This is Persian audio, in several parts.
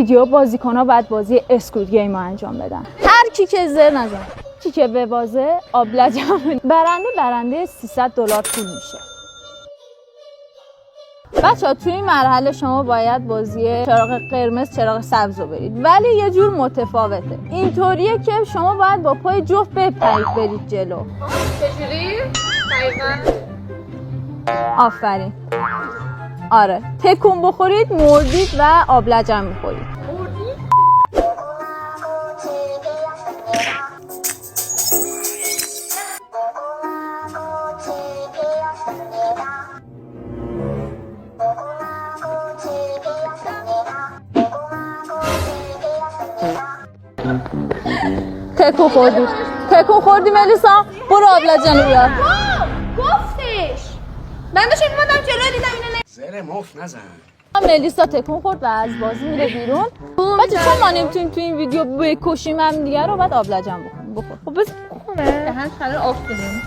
ویدیو بازیکن‌ها باید بازی اسکوید گیم رو انجام بدن. هر کی که زر نزن، کی که ببازه آبلج برنده $300 پول میشه. بچه‌ها توی این مرحله شما باید بازی چراغ قرمز چراغ سبز رو برید، ولی یه جور متفاوته. اینطوریه که شما باید با پای جفت بپرید برید جلو. چجوری؟ آفرین. آره تکون بخورید مردید و آبلجم میخورید. تکون خوردی ملیسا؟ برو آبلجنو بیار. گفتش من داشتم میموندم جلو دیدم اینو زره مفت نزن. ملیسا تکون خورد و از بازی میره بیرون. بچه چون ما نمیتونیم تو این ویدیو بکشیم هم دیگه رو، بعد آبلجم بخور. خب بس بخونه دهن قرار آف کنیم.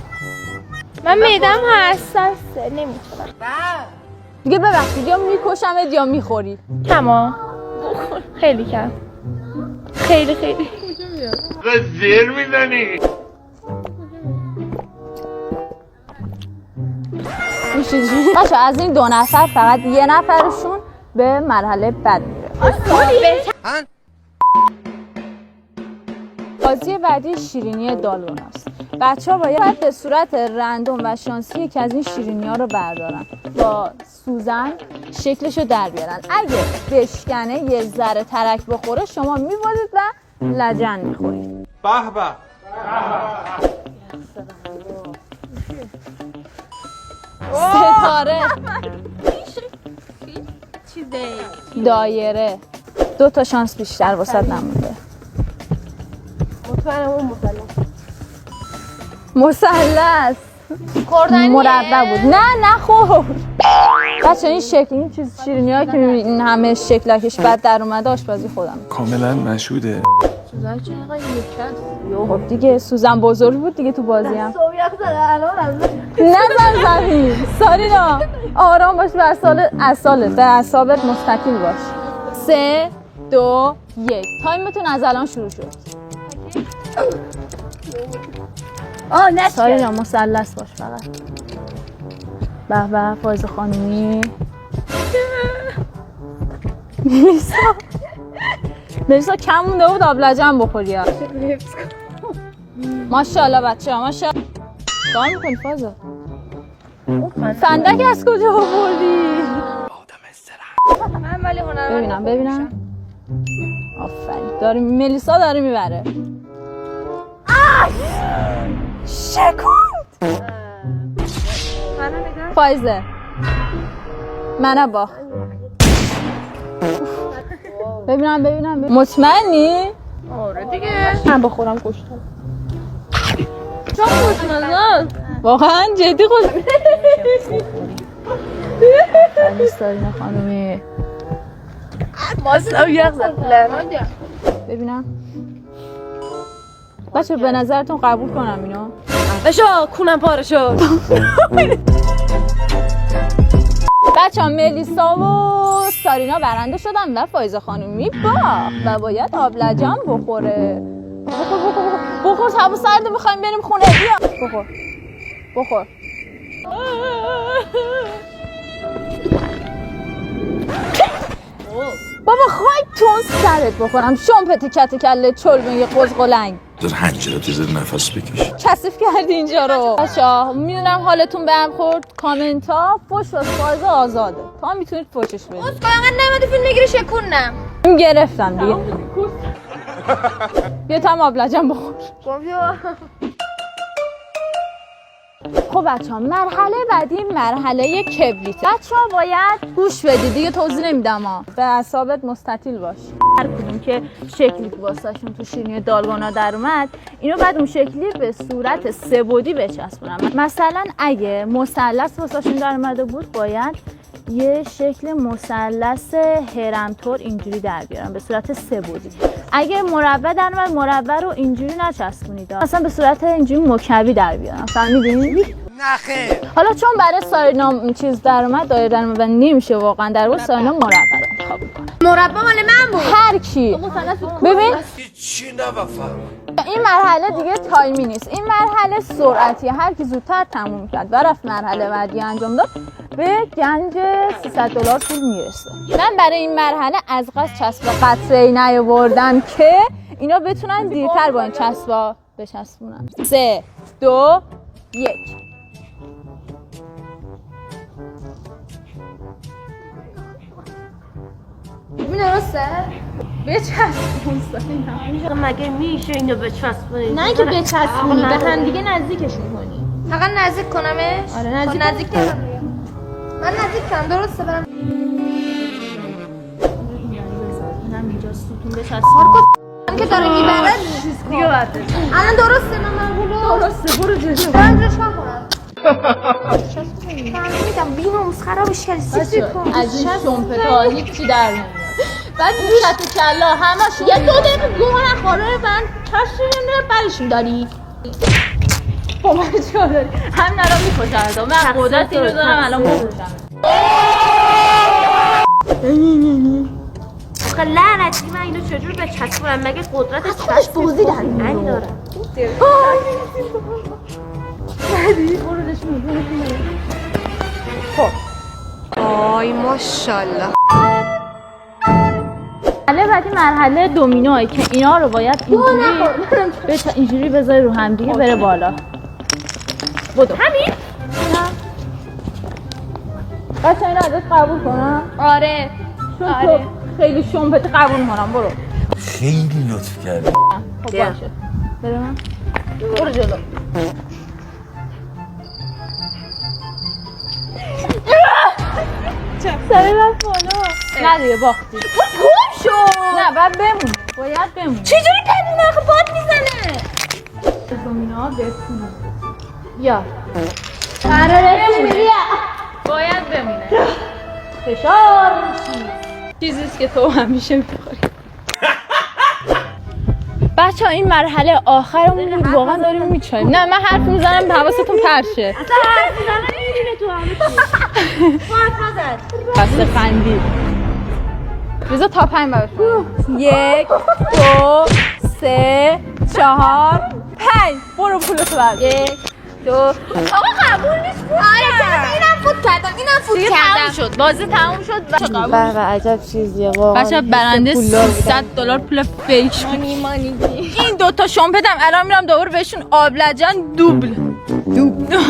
من میدم حساسه نمیتونم دیگه. ببخشید یا میکشمت یا میخوری. تمام بخور. خیلی کم خیلی زیر میزنی. بچه از این 2 نفر فقط یه نفرشون به مرحله بعد میره. بازی بعدی شیرینی دالون است. بچه ها باید به صورت رندوم و شانسی یکی از این شیرینی ها رو بردارن، با سوزن شکلش رو در بیارن. اگه بشکنه یه ذره ترک بخوره شما میبازید و لجن میخورید. به به ستاره دایره 2 تا شانس بیشتر واسط نمونده. مطمئنم اون مثلث مربع بود. نه خور بچه این شکل این چیز شیرینی هایی که میبینین همه شکلکش بعد در اومده آشپزی خودم کاملا مشهوده. سوزن چه اینقدر یکت خب دیگه سوزن بزرگ بود دیگه تو بازی هم نزن زمین. سارینا آرام باش و به اعصابت مستقل باش. 3 2 1 تایمتون از الان شروع شد. سارینا مثلث باش فقط. به فایزه خانومی. ملیسا کم مونده بود آبلجم بخوری ها. ماشاءالله بچه ها ماشاءالله. دار میکنی فایزه؟ فندک از کجا آوردی؟ من ولی هنرمند ببینم آفرین. ملیسا داره میبره. شکوند فایزه منو باخت. ببینم مطمئنی؟ آره دیگه من بخورم کشتم چون خوشمزه واقعا جدی خوش سارینا خانومی ماسلو یخ زد ببینم بچه به نظرتون قبول کنم اینو؟ بشو کونم پاره شد. بچه ها ملیسا و سارینا برنده شدن و فایزه خانومی باخت و باید آبلجم بخوره. بخور هوا سرده میخوایم بریم خونه. بیا بخور بابا خواهی تون سرت بخورم شمپت کت کله چلمه یه قزقلنگ. زر حنجرت زر نفس بکش. کثیف کردی اینجا رو. بچه‌ها میدونم حالتون به هم خورد. کامنت ها فوش واسه فایزه آزاده. تا میتونید فوشش بدید. اسکا انقدر نمیدی فیلم نگیری شکونم. گرفتم دیگه. بیا تا آبلجم بخور. خب بچه‌ها مرحله بعدی مرحله کبریت. بچه‌ها باید گوش بدید دیگه توضیح نمیدم ها. به اعصابت مستطیل باش. هر کدوم که شکلی که واسهشون تو شیرینی دالگونا در اومد اینو بعد اون شکلی به صورت 3 بعدی بچسبونم. مثلا اگه مثلث واسهشون در اومده بود باید یه شکل مثلث هرم‌طور اینجوری در بیارم به صورت 3 بعدی. اگه مربع در اومد مربع رو اینجوری نچسبونید، مثلا به صورت اینجوری مکعبی در بیارم. فهمیدین؟ نه خیر. حالا چون برای سارینا چیز در اومد دایره در اومد و نمیشه واقعا در واقع سارینا مربع رو انتخاب کنم. مربا مال من بود. هر کی ببین چی نبفهم این مرحله دیگه تایمی نیست، این مرحله سرعتیه. هر کی زودتر تموم کرد و رفت مرحله بعدی انجام داد به گنج $300 پول میرسه. من برای این مرحله از قصد چسب قطره‌ای نیاوردم که اینا بتونن دیرتر با این چسبا بچسبونن. 3 2 1 ببین درسته؟ بچسبون. مگه میشه اینو بچسبونی؟ نه اینکه بچسبونی، به هم دیگه نزدیکشون کنی. فقط نزدیک کنمش؟ آره نزدیک. نزدیک کردم. من نزدیک کردم درسته برم. اینم اینجا ستون بچسبون. که داره میبره دیگه بعد الان درسته من برو. درسته برو جلو. برم جاش کنم. فهمیدم بیناموس خرابش کردی. سیسی کن. از این شمپتا هیچی در نمیاد. بعد چت کلا همشون یه 2 دقیقه گوه نخوره من کشی نمیره برشون داری. خب من چیکار داری؟ همین الان می‌کشم. من قدرت اینو دارم الان بکشم. آخه لعنتی من اینو چجور بچسبونم؟ مگه قدرت خودش بازی در میاره. این داره. آی ماشاءالله. مرحله بعدی مرحله دومینوئه که اینا رو باید اینجوری بذاری رو هم دیگه بره بالا. بدو. همین؟ بچه این ازت قبول کنم؟ آره. چون تو خیلی شمپت قبول کنم. برو. خیلی لطف کردی. خب باشه. بده من. برو جلو. سری رفت بالا. نه دیگه باختی. گم شو. نه باید بمون. باید بمون. چجوری بمونه آخه باد میزنه. دومینا بتونه. یا قراره بمونی. باید بمونه. فشار چیزیست که تو همیشه میخوری. بچه ها این مرحله آخرمون بود. واقعا داریم میچاییم. نه من حرف میزنم حواستون پرشه. اصلا حرف میزنه نمیدونه تو همه چی. حرف نزد. بسته خندی. بذار تا 5 برشون. 1 2 3 4 5 برو پولتو بر. 1 2 آقا قبول نیست. آره چرا اینم فوت کردم اینم فوت دیگه تموم کردم. شد. بازی تموم شد. به عجب چیزیه واقعا. بچه برنده $300 پول فیک شد. مانی این دوتا شمپتم الان میرم دوباره بهشون آبلجن دوبل.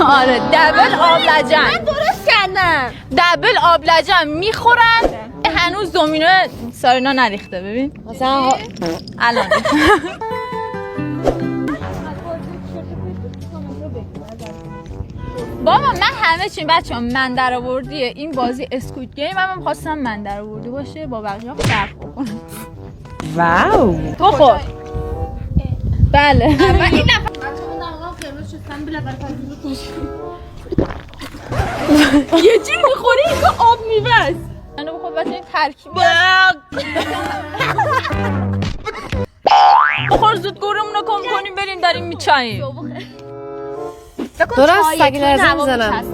آره دبل آبلجن. من درست کردم. دبل آبلجن میخورن. هنوز دومینو سارینا نریخته. ببین مثلا الان بابا من همه چی بچه‌ها من در آوردیه این بازی اسکوید گیم هم خواستم من در آوردی باشه با بقیه فرق بکنه. واو. تو خود بله من این نفر یه چی میخوری که آب میوز. منو بخور بچه این ترکیب بخور زود گورمونو کم کنیم بریم داریم میچاییم. درست سگ لرزه میزنم.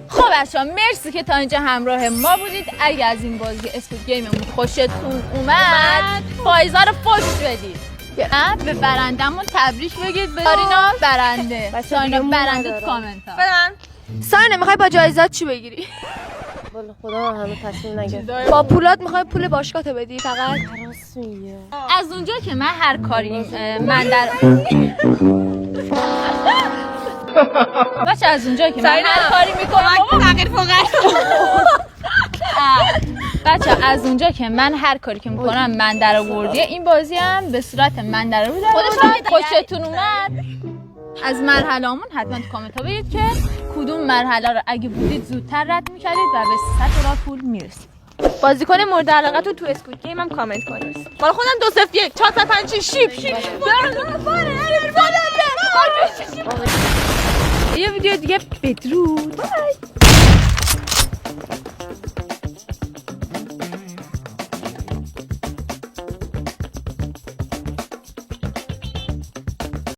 خب بچه‌ها مرسی که تا اینجا همراه ما بودید. اگه از این بازی اسکوید گیممون خوشتون اومد فایزا رو فوش بدید. به برندمون تبریک بگید. سارینا برنده. سارینا برنده تو کامنت ها. ساینه میخوای با جایزات چی بگیری؟ والا خدا من همه تصمیم نگرفت. با پولات میخوای پول باشگاهتو بدی فقط؟ راست میگه. از اونجا که من هر کاری من در بچه از اونجا که من هر کاری میکنم فقیر فقر. بچه از اونجا که من هر کاری که میکنم من در آوردیه این بازی هم به صورت من در آوردیه. خوشتون اومد از مرحله‌مون حتما تو کامنت ها بگید که کدوم مرحله رو اگه بودید زودتر رد می‌کردید و به $300 پول میرسید. بازیکن مورد علاقتون تو اسکوید گیم هم کامنت کنید. مال خودم 201 456 شیپ یه ویدیو دیگه بدرود.